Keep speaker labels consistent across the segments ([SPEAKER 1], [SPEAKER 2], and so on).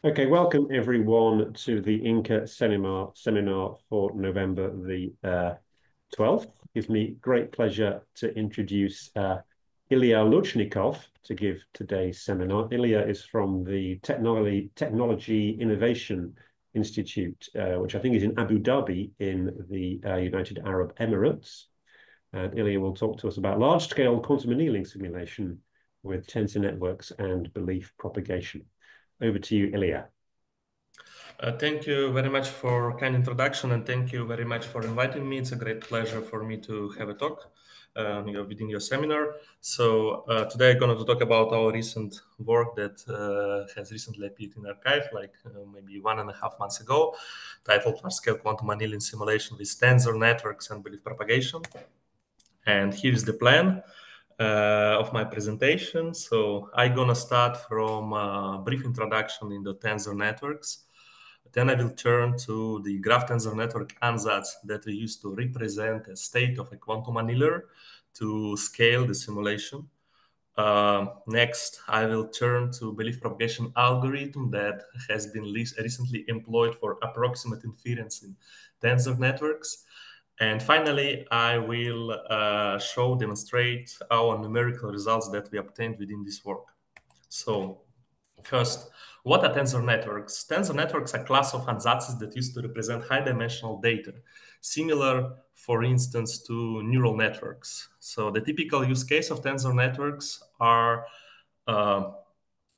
[SPEAKER 1] Okay, welcome everyone to the INQA seminar for November the 12th. It gives me great pleasure to introduce Ilia Luchnikov to give today's seminar. Ilia is from the Technology Innovation Institute, which I think is in Abu Dhabi in the United Arab Emirates. And Ilia will talk to us about large-scale quantum annealing simulation with tensor networks and belief propagation. Over to you, Ilia.
[SPEAKER 2] Thank you very much for kind introduction, and thank you very much for inviting me. It's a great pleasure for me to have a talk within your seminar. So today I'm going to talk about our recent work that has recently appeared in arXiv, like maybe 1.5 months ago, titled Large-Scale Quantum Annealing Simulation with Tensor Networks and Belief Propagation. And here's the plan of my presentation. So I'm going to start from a brief introduction in the tensor networks. Then I will turn to the graph tensor-network ansatz that we use to represent a state of a quantum annealer to scale the simulation. Next, I will turn to belief propagation algorithm that has been recently employed for approximate inference in tensor networks. And finally, I will demonstrate our numerical results that we obtained within this work. So first, what are tensor networks? Tensor networks are a class of ansatzes that used to represent high-dimensional data, similar, for instance, to neural networks. So the typical use case of tensor networks are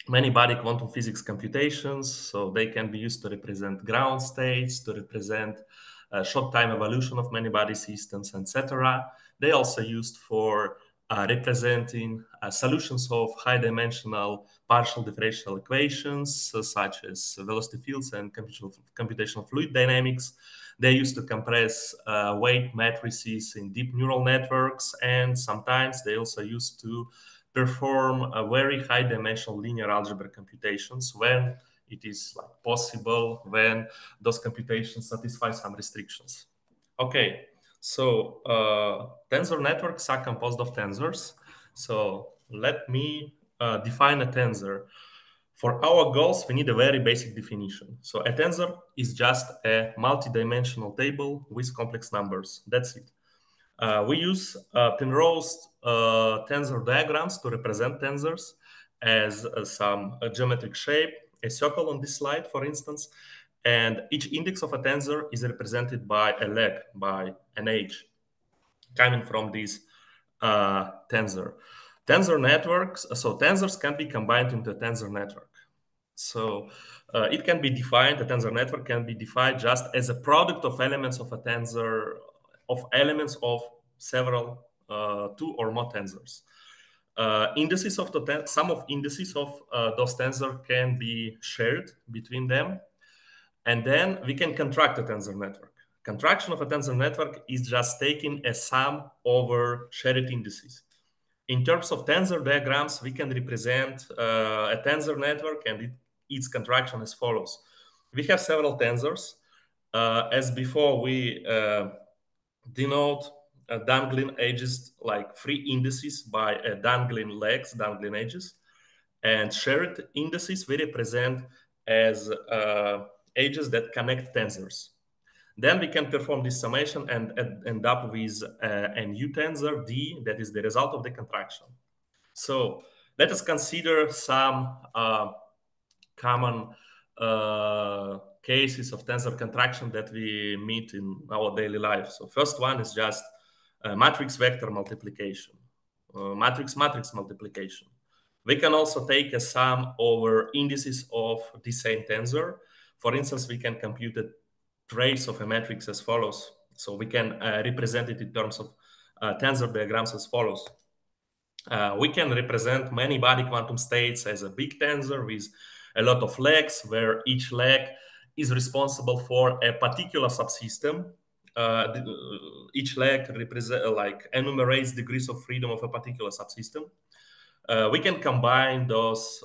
[SPEAKER 2] many-body quantum physics computations. So they can be used to represent ground states, to represent short-time evolution of many-body systems, etc. They also used for representing solutions of high-dimensional partial differential equations, such as velocity fields and computational fluid dynamics. They used to compress weight matrices in deep neural networks, and sometimes they also used to perform a very high-dimensional linear algebra computations when it is possible, when those computations satisfy some restrictions. Okay, so tensor networks are composed of tensors. So let me define a tensor. For our goals, we need a very basic definition. So a tensor is just a multi-dimensional table with complex numbers. That's it. We use Penrose tensor diagrams to represent tensors as some geometric shape, a circle on this slide, for instance, and each index of a tensor is represented by a leg, by an edge coming from this tensor. Tensor networks, so tensors can be combined into a tensor network. So it can be defined, a tensor network can be defined just as a product of elements of a tensor, of elements of several two or more tensors. Indices of the some of indices of those tensors can be shared between them, and then we can contract a tensor network. Contraction of a tensor network is just taking a sum over shared indices. In terms of tensor diagrams, we can represent a tensor network and its contraction as follows. We have several tensors. As before, we denote dangling edges like free indices by dangling legs, dangling edges. And shared indices we represent as edges that connect tensors. Then we can perform this summation and end up with a new tensor D that is the result of the contraction. So let us consider some common cases of tensor contraction that we meet in our daily life. So first one is just matrix vector multiplication, matrix-matrix multiplication. We can also take a sum over indices of the same tensor. For instance, we can compute a trace of a matrix as follows. So we can represent it in terms of tensor diagrams as follows. We can represent many body quantum states as a big tensor with a lot of legs, where each leg is responsible for a particular subsystem. Each leg enumerates degrees of freedom of a particular subsystem. We can combine those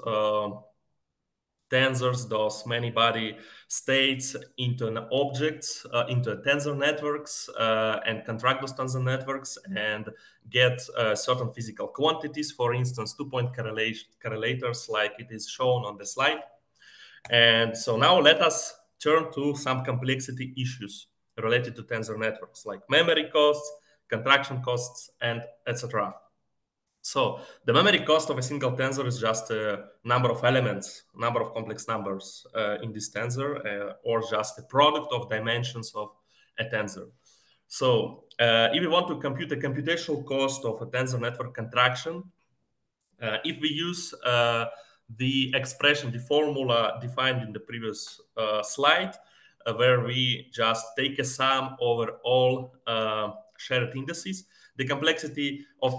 [SPEAKER 2] tensors, those many-body states into an objects, into tensor networks, and contract those tensor networks and get certain physical quantities, for instance, two-point correlators like it is shown on the slide. And so now let us turn to some complexity issues related to tensor networks, like memory costs, contraction costs, and etc. So the memory cost of a single tensor is just a number of elements, number of complex numbers in this tensor, or just a product of dimensions of a tensor. So if we want to compute the computational cost of a tensor network contraction, if we use the expression, the formula defined in the previous slide, where we just take a sum over all shared indices, the complexity of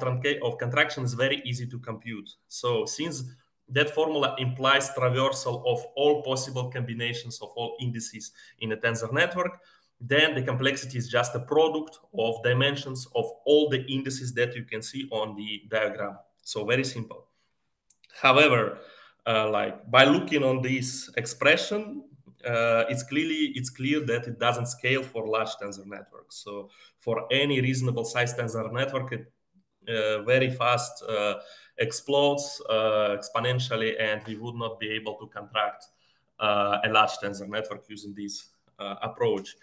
[SPEAKER 2] contraction is very easy to compute. So since that formula implies traversal of all possible combinations of all indices in a tensor network, then the complexity is just a product of dimensions of all the indices that you can see on the diagram. So very simple. However, like by looking on this expression, it's clear that it doesn't scale for large tensor networks. So for any reasonable size tensor network, it very fast explodes exponentially, and we would not be able to contract a large tensor network using this approach.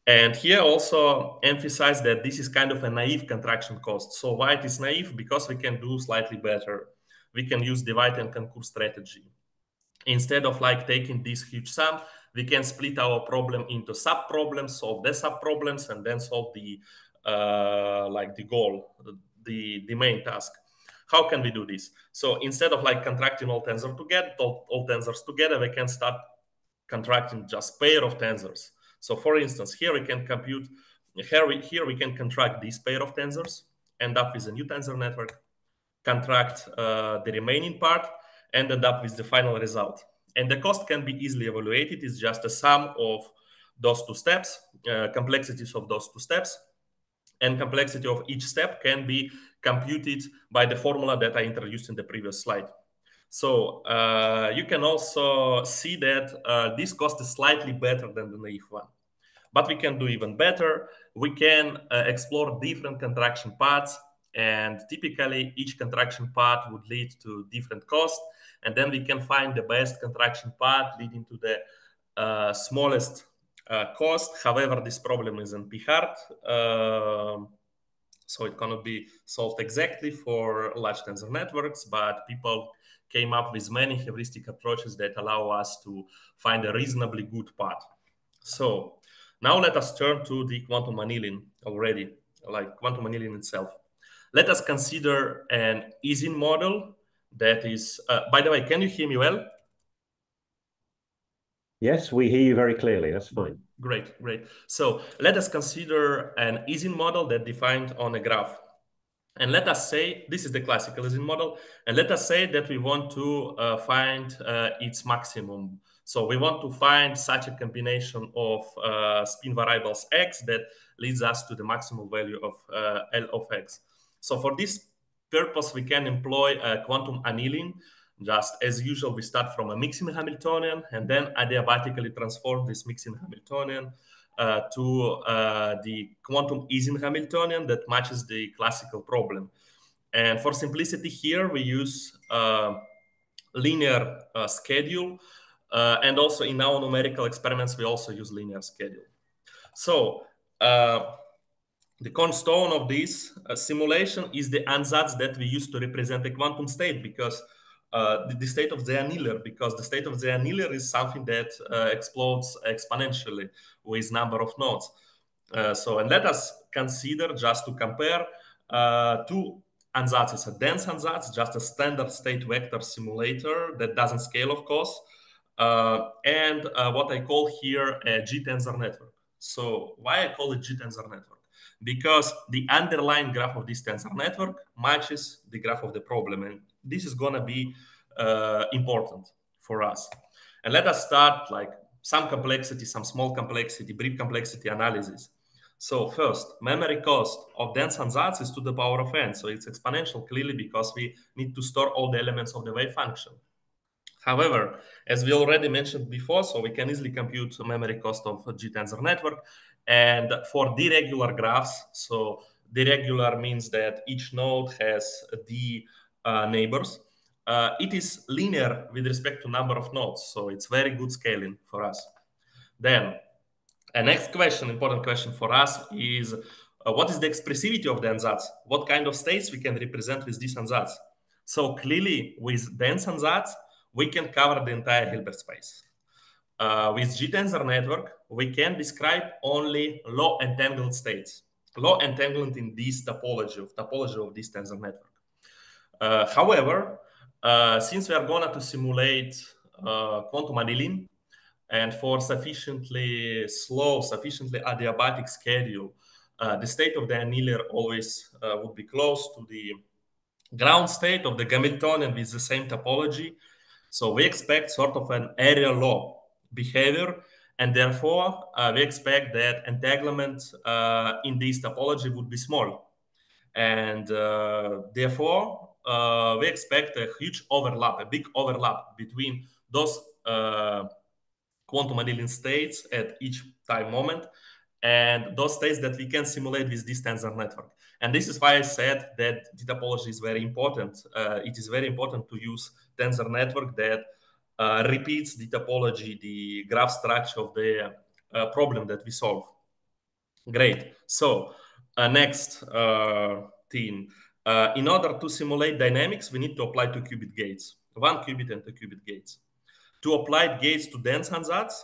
[SPEAKER 2] And here also emphasize that this is kind of a naive contraction cost. So why it is naive? Because we can do slightly better. We can use divide and conquer strategy. Instead of like taking this huge sum, we can split our problem into sub-problems, solve the sub-problems, and then solve the like the goal, the main task. How can we do this? So instead of like contracting all tensors together, all tensors together, we can start contracting just pair of tensors. So for instance, here we can compute, here we can contract this pair of tensors, end up with a new tensor network, contract the remaining part, and end up with the final result. And the cost can be easily evaluated. It's just a sum of those two steps, complexities of those two steps, and complexity of each step can be computed by the formula that I introduced in the previous slide. So you can also see that this cost is slightly better than the naive one. But we can do even better. We can explore different contraction paths, and typically each contraction path would lead to different costs. And then we can find the best contraction path leading to the smallest cost. However, this problem isn't hard. So it cannot be solved exactly for large tensor networks, but people came up with many heuristic approaches that allow us to find a reasonably good path. So now let us turn to the quantum annealing already, like quantum annealing itself. Let us consider an Ising model that is, by the way, can you hear me well?
[SPEAKER 1] Yes, we hear you very clearly. That's fine.
[SPEAKER 2] Great, great. So let us consider an Ising model that defined on a graph. And let us say, this is the classical Ising model, and let us say that we want to find its maximum. So we want to find such a combination of spin variables x that leads us to the maximum value of L of x. So for this purpose, we can employ quantum annealing. Just as usual, we start from a mixing Hamiltonian and then adiabatically transform this mixing Hamiltonian to the quantum Ising Hamiltonian that matches the classical problem. And for simplicity here, we use linear schedule. And also in our numerical experiments, we also use linear schedule. So the cornerstone of this simulation is the ansatz that we use to represent the quantum state, because the state of the annealer, because the state of the annealer is something that explodes exponentially with number of nodes. And let us consider, just to compare, two ansatzes: a dense ansatz, just a standard state vector simulator that doesn't scale, of course, and what I call here a G-tensor network. So why I call it G-tensor network? Because the underlying graph of this tensor network matches the graph of the problem. And this is going to be important for us. And let us start like some complexity, some small complexity, brief complexity analysis. So first, memory cost of dense ansatz is to the power of n. So it's exponential, clearly, because we need to store all the elements of the wave function. However, as we already mentioned before, so we can easily compute the memory cost of a G-tensor network. And for deregular graphs, so deregular means that each node has d neighbors. it is linear with respect to number of nodes. So it's very good scaling for us. Then a next question, important question for us is what is the expressivity of the ansatz? What kind of states we can represent with this ansatz? So clearly with dense ansatz, we can cover the entire Hilbert space. With G-tensor network, we can describe only low entangled states. Low entanglement in this topology of this tensor network. However, since we are going to simulate quantum annealing, and for sufficiently slow, sufficiently adiabatic schedule, the state of the annealer always would be close to the ground state of the Hamiltonian with the same topology. So we expect sort of an area law behavior, and therefore we expect that entanglement in this topology would be small. And therefore, we expect a huge overlap, a big overlap between those quantum annealing states at each time moment and those states that we can simulate with this tensor network. And this is why I said that the topology is very important. It is very important to use tensor network that repeats the topology, the graph structure of the problem that we solve. Great. So next thing. In order to simulate dynamics, we need to apply two qubit gates, one qubit and two qubit gates. To apply gates to dense ansatz,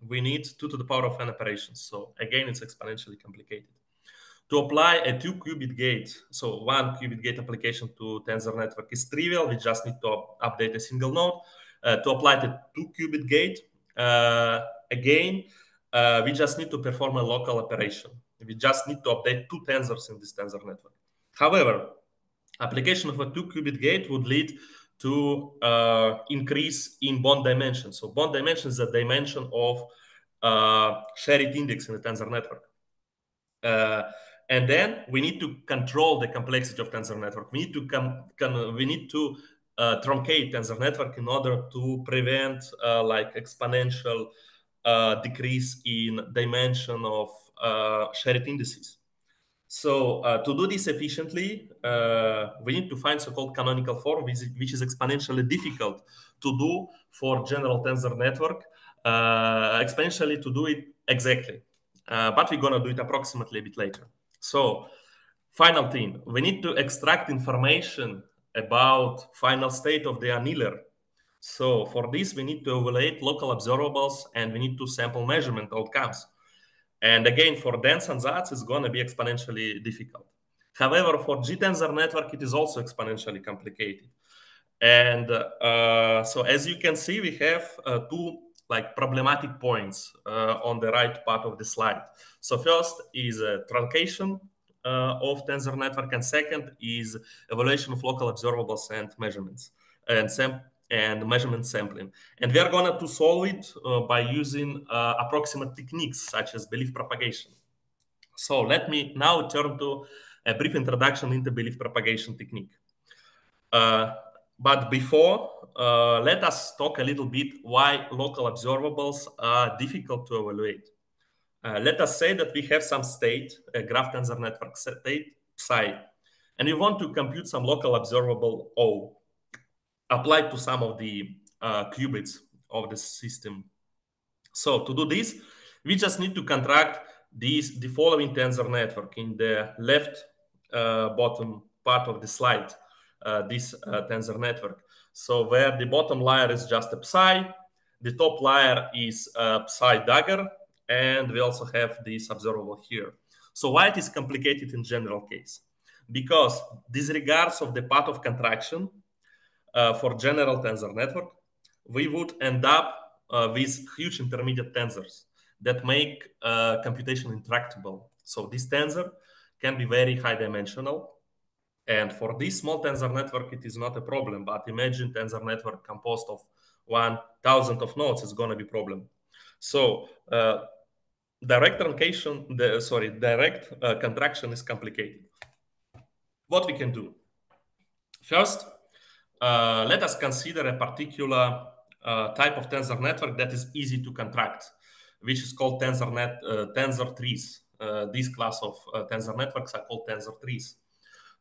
[SPEAKER 2] we need 2 to the power of n operations. So again, it's exponentially complicated. To apply a 2-qubit gate, so 1 qubit gate application to tensor network is trivial. We just need to update a single node. To apply the 2-qubit gate, again, we just need to perform a local operation. We just need to update 2 tensors in this tensor network. However, application of a 2-qubit gate would lead to increase in bond dimension. So bond dimension is the dimension of shared index in the tensor network. And then we need to control the complexity of tensor network. We need to truncate tensor network in order to prevent like exponential decrease in dimension of shared indices. So to do this efficiently, we need to find so-called canonical form, which is exponentially difficult to do for general tensor network, exponentially to do it exactly. But we're going to do it approximately a bit later. So final thing, we need to extract information about final state of the annealer. So for this, we need to evaluate local observables and we need to sample measurement outcomes. And again, for dense ansatz, it's going to be exponentially difficult. However, for G-tensor network, it is also exponentially complicated. And so as you can see, we have 2 like problematic points on the right part of the slide. So first is truncation of tensor network, and second is evaluation of local observables and measurements and measurement sampling. And we are going to solve it by using approximate techniques such as belief propagation. So let me now turn to a brief introduction into belief propagation technique. But before, let us talk a little bit why local observables are difficult to evaluate. Let us say that we have some state, a graph tensor network state, psi, and we want to compute some local observable O applied to some of the qubits of the system. So to do this, we just need to contract the following tensor network in the left bottom part of the slide, this tensor network. So where the bottom layer is just a psi, the top layer is a psi dagger, and we also have this observable here. So why it is complicated in general case? Because disregards of the path of contraction for general tensor network, we would end up with huge intermediate tensors that make computation intractable. So this tensor can be very high dimensional. And for this small tensor network, it is not a problem. But imagine tensor network composed of 1,000 of nodes is going to be a problem. So direct contraction is complicated. What we can do? First, let us consider a particular type of tensor network that is easy to contract, which is called tensor trees. This class of tensor networks are called tensor trees.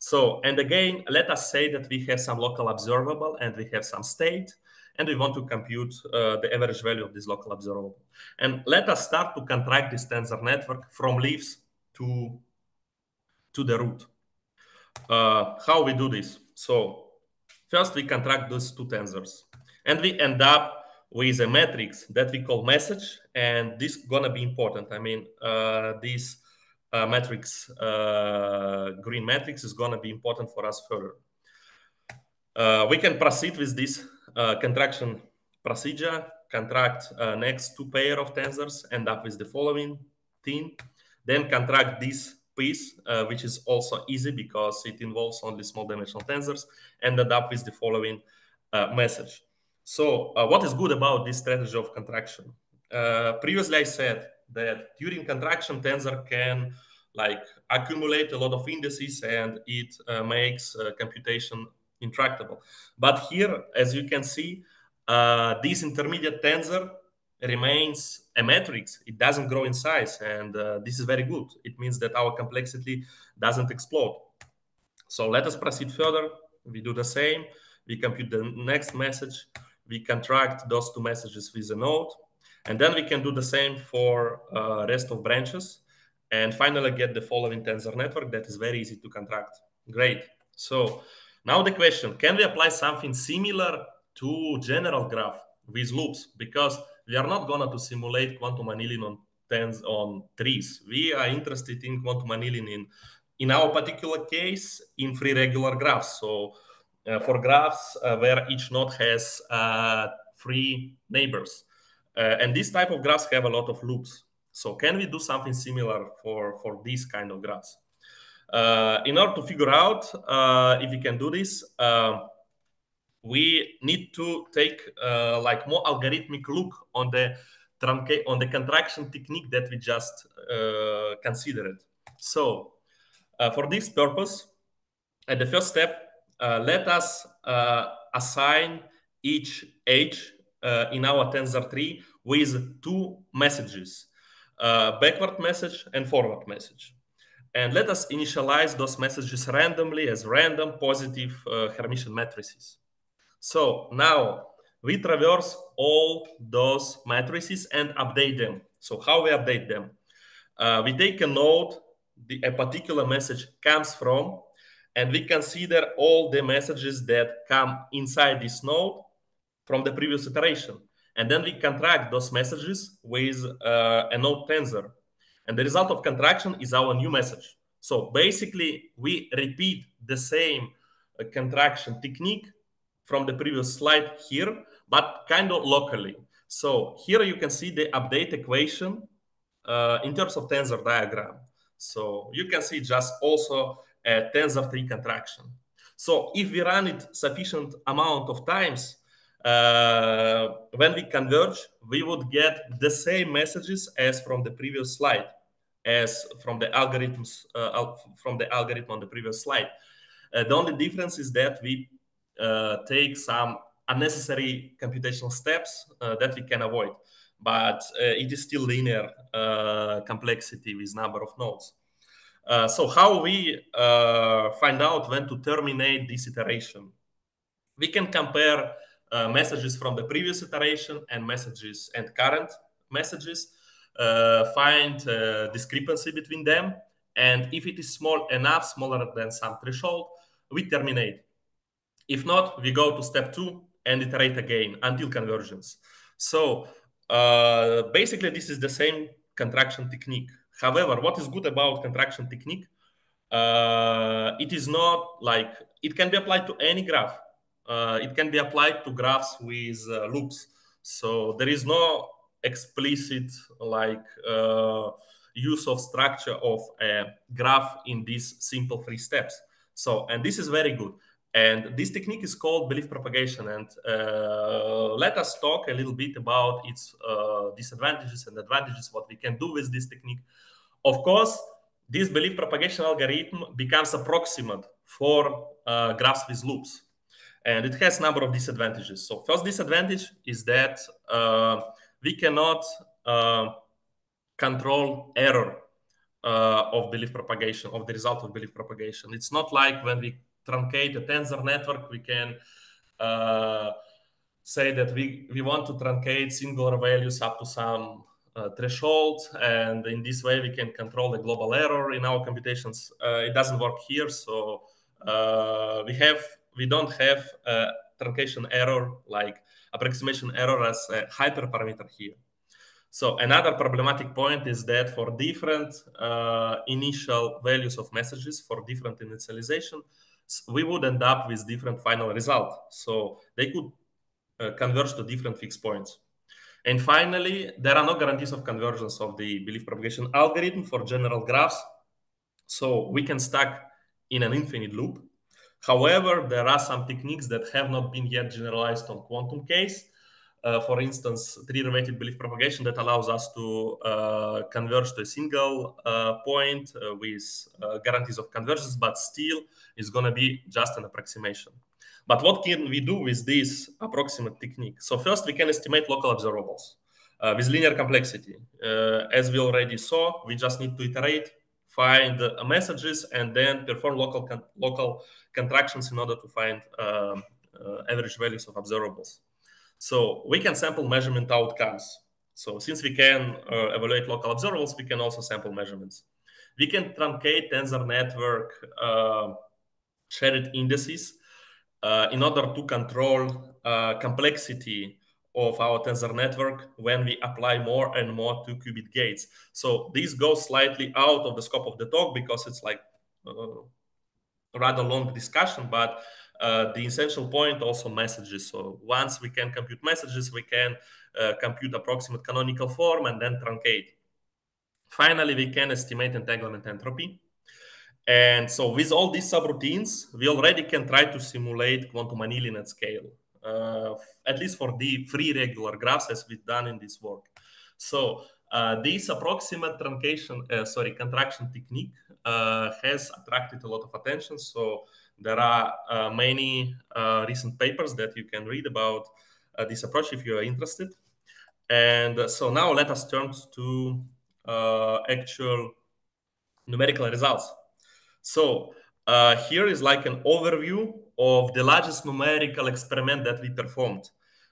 [SPEAKER 2] So, and again, let us say that we have some local observable and we have some state, and we want to compute the average value of this local observable. And let us start to contract this tensor network from leaves to the root. How we do this? So first we contract those two tensors, and we end up with a matrix that we call message, and this is gonna be important. I mean, this matrix, green matrix, is gonna be important for us further. We can proceed with this contraction procedure, contract next two pair of tensors, end up with the following thing, then contract this piece, which is also easy because it involves only small dimensional tensors, and end up with the following message. So what is good about this strategy of contraction? Previously I said that during contraction, tensor can like accumulate a lot of indices, and it makes computation intractable. But here, as you can see, this intermediate tensor remains a matrix. It doesn't grow in size, and this is very good. It means that our complexity doesn't explode. So let us proceed further. We do the same. We compute the next message. We contract those two messages with a node, and then we can do the same for rest of branches, and finally get the following tensor network that is very easy to contract. Great. So now the question, can we apply something similar to general graph with loops? Because we are not going to simulate quantum annealing on trees. We are interested in quantum annealing in our particular case, in free regular graphs. So for graphs where each node has three neighbors. And this type of graphs have a lot of loops. So can we do something similar for these kind of graphs? In order to figure out if we can do this, we need to take like more algorithmic look on the contraction technique that we just considered. So for this purpose, at the first step, let us assign each edge in our tensor tree with two messages, backward message and forward message. And let us initialize those messages randomly as random positive Hermitian matrices. So now we traverse all those matrices and update them. So how we update them? We take a node a particular message comes from, and we consider all the messages that come inside this node from the previous iteration. And then we contract those messages with a node tensor. And the result of contraction is our new message. So basically, we repeat the same contraction technique from the previous slide here, but kind of locally. So here you can see the update equation in terms of tensor diagram. So you can see just also a tensor tree contraction. So if we run it sufficient amount of times, when we converge, we would get the same messages as from the previous slide, as from the algorithms from the algorithm on the previous slide. The only difference is that we take some unnecessary computational steps that we can avoid, but it is still linear complexity with number of nodes. So how we find out when to terminate this iteration? We can compare messages from the previous iteration and messages and current messages, find discrepancy between them, and if it is small enough, smaller than some threshold, we terminate. If not, we go to step 2 and iterate again until convergence. So basically, this is the same contraction technique. However, what is good about contraction technique? It is not like it can be applied to any graph. It can be applied to graphs with loops. So there is no explicit like use of structure of a graph in these simple 3 steps. So, and this is very good. And this technique is called belief propagation. And let us talk a little bit about its disadvantages and advantages, what we can do with this technique. Of course, this belief propagation algorithm becomes approximate for graphs with loops. And it has a number of disadvantages. So first disadvantage is that we cannot control error. of belief propagation, of the result of belief propagation. It's not like when we truncate a tensor network, we can say that we want to truncate singular values up to some threshold, and in this way we can control the global error in our computations. It doesn't work here, so we don't have truncation error, like approximation error, as a hyperparameter here. So another problematic point is that for different initial values of messages, for different initialization, we would end up with different final result. So they could converge to different fixed points. And finally, there are no guarantees of convergence of the belief propagation algorithm for general graphs. So we can stack in an infinite loop. However, there are some techniques that have not been yet generalized on quantum case. For instance, tree-related belief propagation that allows us to converge to a single point with guarantees of convergence, but still is going to be just an approximation. But what can we do with this approximate technique? So first, we can estimate local observables with linear complexity. As we already saw, we just need to iterate, find messages, and then perform local contractions in order to find average values of observables. So we can sample measurement outcomes. So since we can evaluate local observables, we can also sample measurements. We can truncate tensor network shared indices in order to control complexity of our tensor network when we apply more and more two-qubit gates. So this goes slightly out of the scope of the talk because it's like rather long discussion, but the essential point also messages. So once we can compute messages, we can compute approximate canonical form and then truncate. Finally, we can estimate entanglement entropy. And so with all these subroutines, we already can try to simulate quantum annealing at scale, at least for the free regular graphs as we've done in this work. So this approximate contraction technique has attracted a lot of attention. So there are many recent papers that you can read about this approach if you are interested. And so now let us turn to actual numerical results. So here is like an overview of the largest numerical experiment that we performed.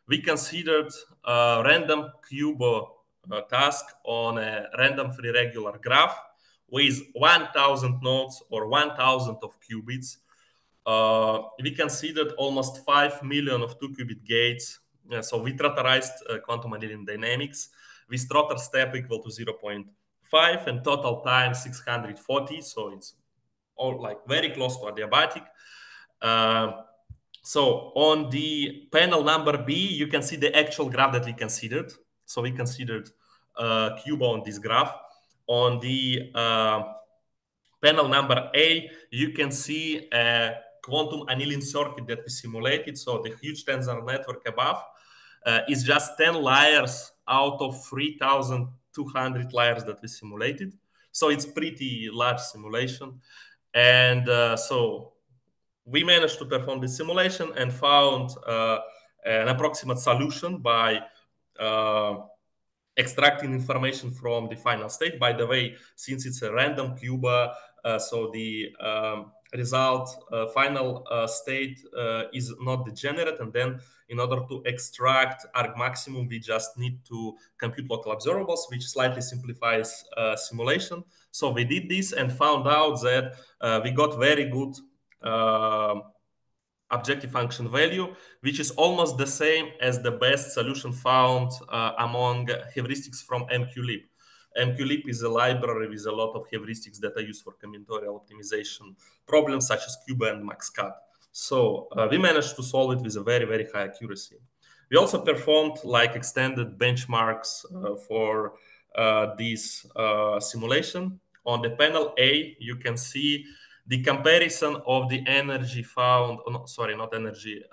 [SPEAKER 2] We considered a random QUBO task on a random free regular graph with 1,000 nodes or 1,000 of qubits. We considered almost 5 million of two-qubit gates. So we trotterized quantum annealing dynamics with trotter step equal to 0.5 and total time 640. So it's all like very close to adiabatic. So on the panel number B, you can see the actual graph that we considered. So we considered QUBO on this graph. On the panel number A, you can see a quantum annealing circuit that we simulated. So the huge tensor network above is just 10 layers out of 3,200 layers that we simulated. So it's pretty large simulation. And so we managed to perform this simulation and found an approximate solution by extracting information from the final state. By the way, since it's a random QUBO, so the result final state is not degenerate. And then in order to extract arg maximum, we just need to compute local observables, which slightly simplifies simulation. So we did this and found out that we got very good objective function value, which is almost the same as the best solution found among heuristics from MQLib. MQLib is a library with a lot of heuristics that are used for combinatorial optimization problems such as QUBO and MaxCut. So we managed to solve it with a very, very high accuracy. We also performed like extended benchmarks for this simulation. On the panel A, you can see the comparison of the energy found,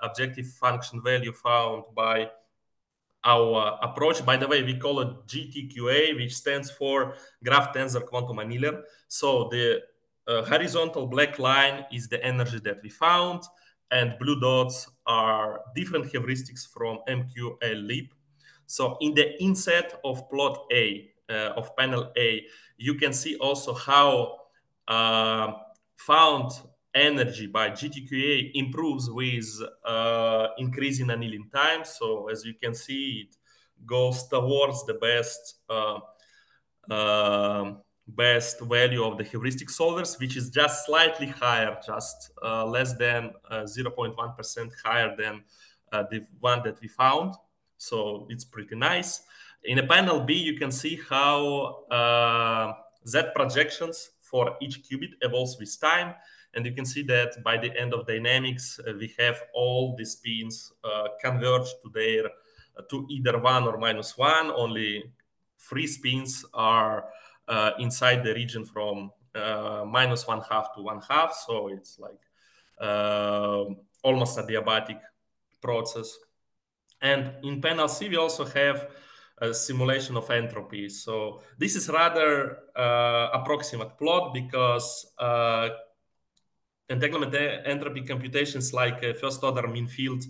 [SPEAKER 2] objective function value found by our approach. By the way, we call it GTQA, which stands for Graph Tensor Quantum Annealing. So the horizontal black line is the energy that we found, and blue dots are different heuristics from MQLib. So in the inset of plot A, of panel A, you can see also how found energy by GTQA improves with increasing annealing time. So as you can see, it goes towards the best value of the heuristic solvers, which is just slightly higher, just less than 0.1% higher than the one that we found. So it's pretty nice. In a panel B, you can see how Z projections for each qubit evolves with time. And you can see that by the end of dynamics, we have all the spins converge to either 1 or -1. Only 3 spins are inside the region from -1/2 to 1/2. So it's like almost adiabatic process. And in panel C, we also have a simulation of entropy. So this is rather approximate plot because entanglement entropy computations like first order mean field,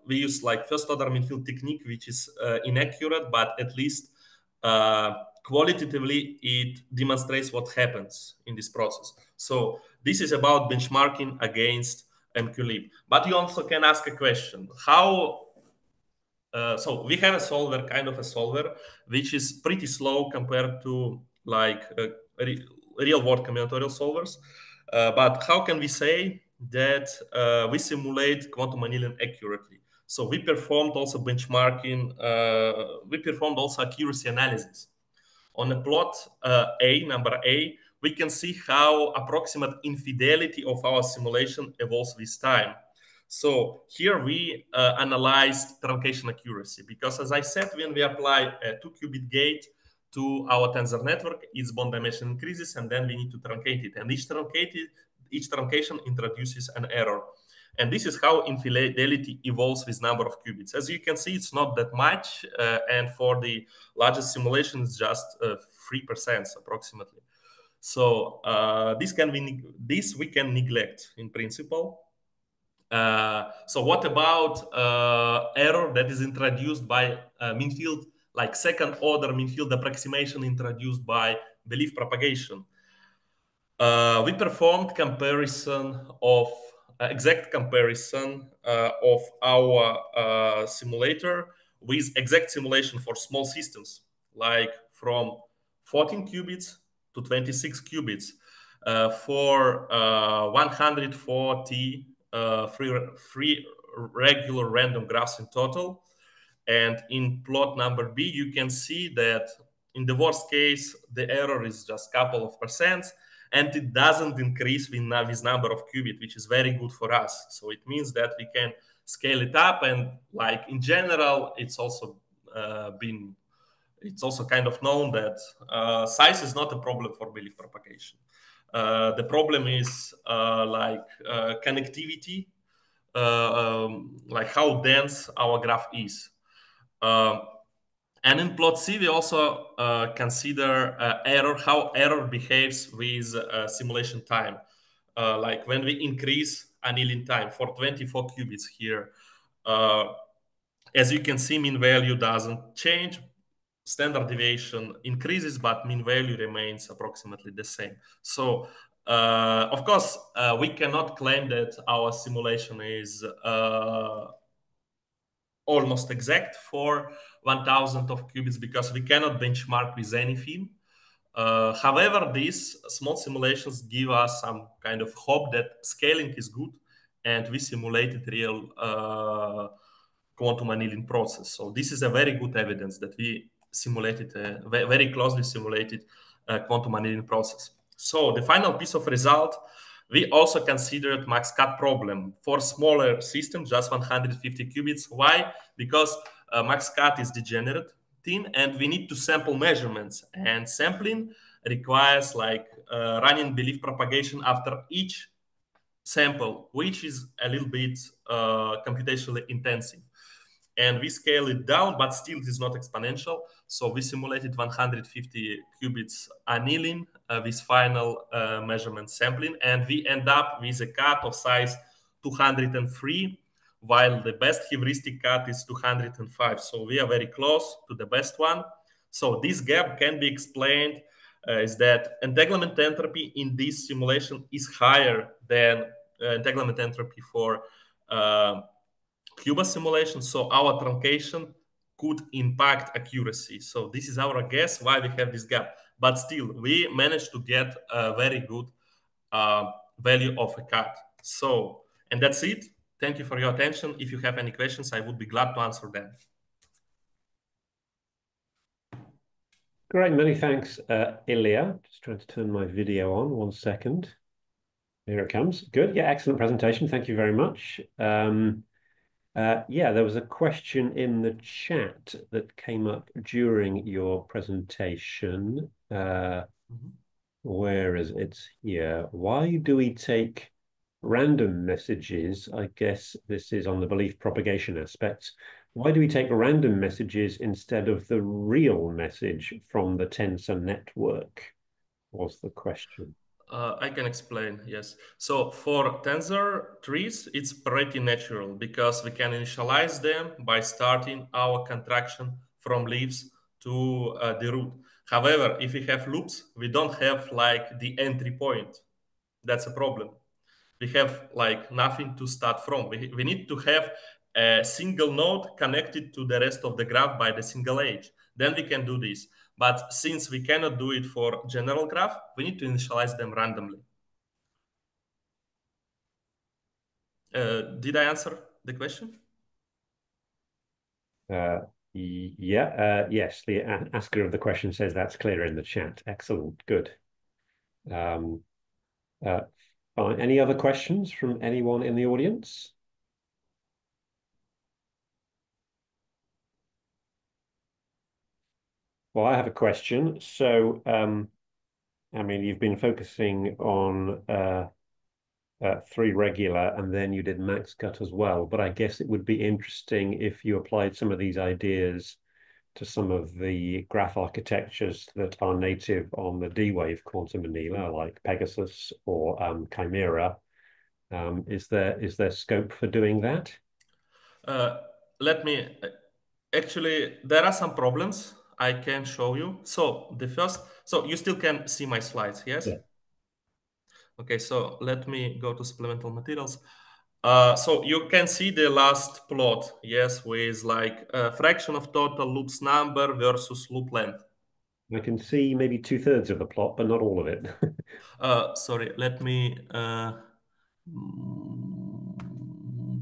[SPEAKER 2] we use like first order mean field technique, which is inaccurate, but at least qualitatively it demonstrates what happens in this process. So this is about benchmarking against MQLib. But you also can ask a question: how? So we have a solver, kind of a solver, which is pretty slow compared to like real-world combinatorial solvers. But how can we say that we simulate quantum annealing accurately? So we performed also benchmarking. We performed also accuracy analysis. On the plot number A, we can see how approximate infidelity of our simulation evolves with time. So here we analyzed truncation accuracy because, as I said, when we apply a 2-qubit gate to our tensor network, its bond dimension increases, and then we need to truncate it. And each truncation introduces an error. And this is how infidelity evolves with number of qubits. As you can see, it's not that much. And for the largest simulation, it's just 3% approximately. So this we can neglect in principle. So what about error that is introduced by mean field, like second order mean field approximation introduced by belief propagation? We performed comparison of exact comparison of our simulator with exact simulation for small systems, like from 14 qubits to 26 qubits for 140 free regular random graphs in total. And in plot number B, you can see that in the worst case, the error is just a couple of percent, and it doesn't increase with number of qubit, which is very good for us. So it means that we can scale it up, and like in general, it's also kind of known that size is not a problem for belief propagation. The problem is connectivity, like how dense our graph is. And in plot C, we also consider how error behaves with simulation time. Like when we increase annealing time for 24 qubits here, as you can see, mean value doesn't change. Standard deviation increases, but mean value remains approximately the same. So, of course, we cannot claim that our simulation is almost exact for 1000 of qubits because we cannot benchmark with anything. However, these small simulations give us some kind of hope that scaling is good and we simulated real quantum annealing process. So this is a very good evidence that we simulated, very closely simulated quantum annealing process. So the final piece of result, we also considered max cut problem for smaller systems, just 150 qubits. Why? Because max cut is degenerate thin, and we need to sample measurements. And sampling requires like running belief propagation after each sample, which is a little bit computationally intensive. And we scale it down, but still it is not exponential. So we simulated 150 qubits annealing with final measurement sampling, and we end up with a cut of size 203, while the best heuristic cut is 205. So we are very close to the best one. So this gap can be explained is that entanglement entropy in this simulation is higher than entanglement entropy for qubit simulation. So our truncation could impact accuracy. So this is our guess why we have this gap. But still, we managed to get a very good value of a cut. So, and that's it. Thank you for your attention. If you have any questions, I would be glad to answer them.
[SPEAKER 1] Great, many thanks, Ilia. Just trying to turn my video on, 1 second. Here it comes. Good, yeah, excellent presentation. Thank you very much. Yeah, there was a question in the chat that came up during your presentation. Where is it? It's here. Why do we take random messages? I guess this is on the belief propagation aspects. Why do we take random messages instead of the real message from the tensor network? Was the question.
[SPEAKER 2] I can explain, yes. So for tensor trees, it's pretty natural because we can initialize them by starting our contraction from leaves to the root. However, if we have loops, we don't have like the entry point. That's a problem. We have like nothing to start from. We need to have a single node connected to the rest of the graph by the single edge. Then we can do this. But since we cannot do it for general graph, we need to initialize them randomly. Did I answer the question?
[SPEAKER 1] Yes, the asker of the question says that's clear in the chat. Excellent, good. Any other questions from anyone in the audience? Well, I have a question. So, I mean, you've been focusing on 3 regular, and then you did max cut as well. But I guess it would be interesting if you applied some of these ideas to some of the graph architectures that are native on the D-wave quantum annealer, like Pegasus or Chimera. Is there scope for doing that?
[SPEAKER 2] Let me actually, there are some problems I can show you. So the first, so you still can see my slides, yes?
[SPEAKER 1] Yeah.
[SPEAKER 2] Okay, so let me go to supplemental materials. So you can see the last plot, yes, with like a fraction of total loops number versus loop length.
[SPEAKER 1] I can see maybe 2/3 of the plot, but not all of it.
[SPEAKER 2] Sorry, let me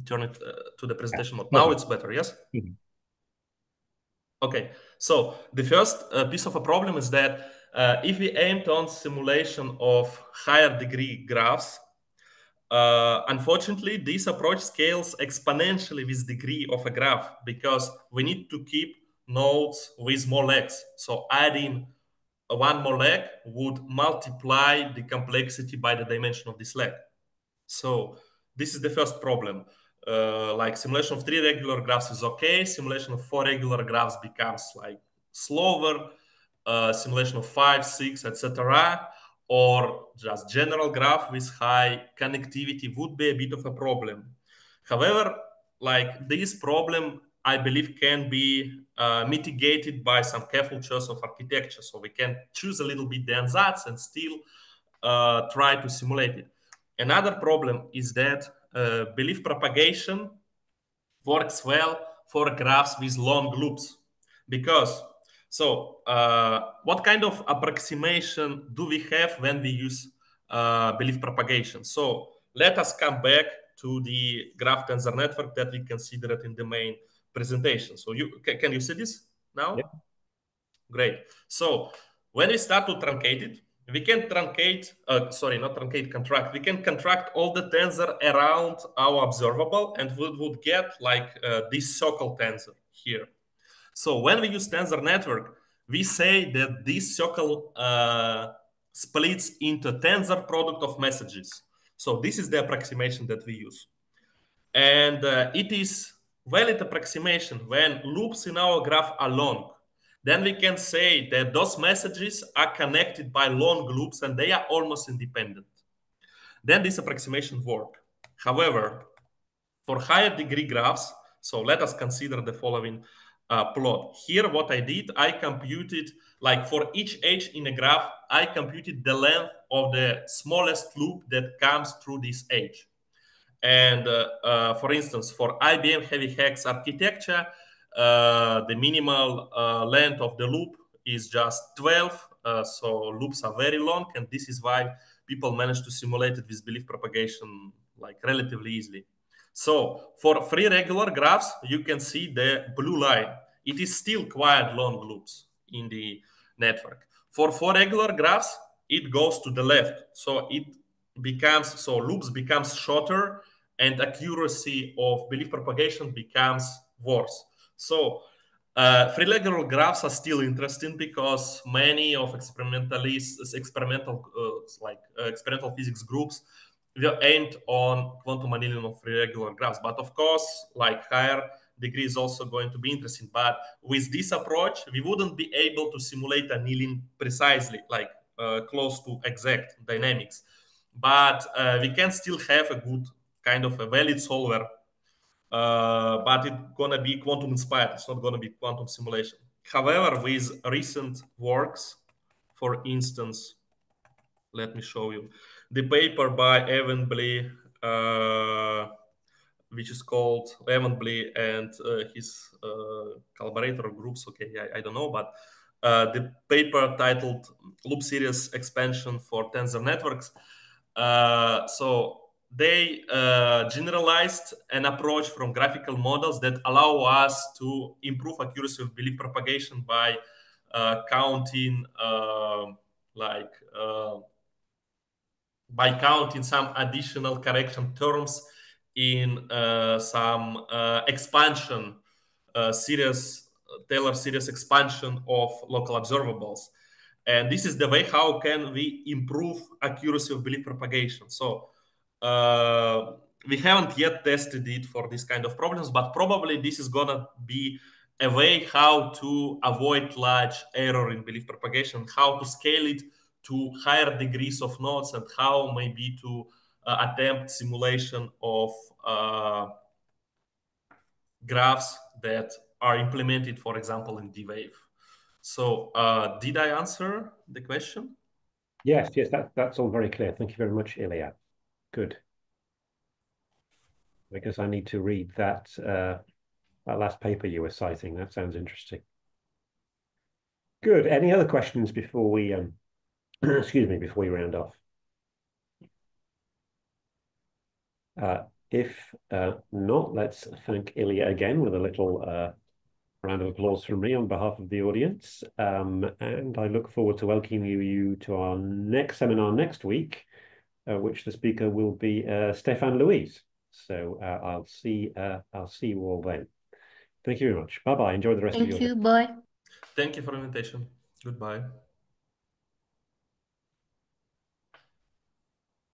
[SPEAKER 2] turn it to the presentation mode. Now it's better, yes?
[SPEAKER 1] Mhm.
[SPEAKER 2] Okay, so the first piece of a problem is that if we aimed on simulation of higher degree graphs, unfortunately, this approach scales exponentially with degree of a graph because we need to keep nodes with more legs. So adding one more leg would multiply the complexity by the dimension of this leg. So this is the first problem. Like simulation of 3 regular graphs is okay. Simulation of 4 regular graphs becomes like slower. Simulation of 5, 6, etc. Or just general graph with high connectivity would be a bit of a problem. However, like this problem, I believe can be mitigated by some careful choice of architecture. So we can choose a little bit the ansatz and still try to simulate it. Another problem is that belief propagation works well for graphs with long loops because what kind of approximation do we have when we use belief propagation? So let us come back to the graph tensor network that we considered in the main presentation. So can you see this now?
[SPEAKER 1] Yep.
[SPEAKER 2] Great. So when we start to truncate it, we can truncate, not truncate, contract. We can contract all the tensor around our observable and we would get like this circle tensor here. So when we use tensor network, we say that this circle splits into tensor product of messages. So this is the approximation that we use. And it is valid approximation when loops in our graph are long. Then we can say that those messages are connected by long loops and they are almost independent. Then this approximation works. However, for higher degree graphs, so let us consider the following plot. Here, what I did, I computed, like for each edge in a graph, I computed the length of the smallest loop that comes through this edge. And for instance, for IBM heavy hex architecture, the minimal length of the loop is just 12. So loops are very long, and this is why people manage to simulate it with belief propagation like relatively easily. So for three regular graphs, you can see the blue line. It is still quite long loops in the network. For four regular graphs, it goes to the left. So it becomes, so loops becomes shorter and accuracy of belief propagation becomes worse. So free regular graphs are still interesting because many of experimentalists, experimental physics groups, were aimed on quantum annealing of free regular graphs. But of course, like higher degree is also going to be interesting. But with this approach, we wouldn't be able to simulate annealing precisely, like close to exact dynamics. But we can still have a good kind of a valid solver, but it's gonna be quantum inspired. It's not gonna be quantum simulation. However, with recent works, for instance, let me show you the paper by Evan Blee, which is called Evan Blee and his collaborator groups. Okay, I don't know, but the paper titled "Loop Series Expansion for Tensor Networks." So they generalized an approach from graphical models that allow us to improve accuracy of belief propagation by counting like by counting some additional correction terms in some expansion series, Taylor series expansion of local observables. And this is the way how can we improve accuracy of belief propagation. So we haven't yet tested it for this kind of problems, but probably this is gonna be a way how to avoid large error in belief propagation, how to scale it to higher degrees of nodes, and how maybe to attempt simulation of graphs that are implemented, for example, in D-Wave. So did I answer the question?
[SPEAKER 1] Yes, that's all very clear. Thank you very much, Ilia. Good. I guess I need to read that that last paper you were citing. That sounds interesting. Good. Any other questions before we excuse me, before we round off? If not, let's thank Ilia again with a little round of applause from me on behalf of the audience. And I look forward to welcoming you to our next seminar next week, which the speaker will be Stefan Louise. So I'll see you all then. Thank you very much. Bye-bye. Enjoy the rest of your day.
[SPEAKER 3] Thank you. Bye.
[SPEAKER 2] Thank you for the invitation. Goodbye.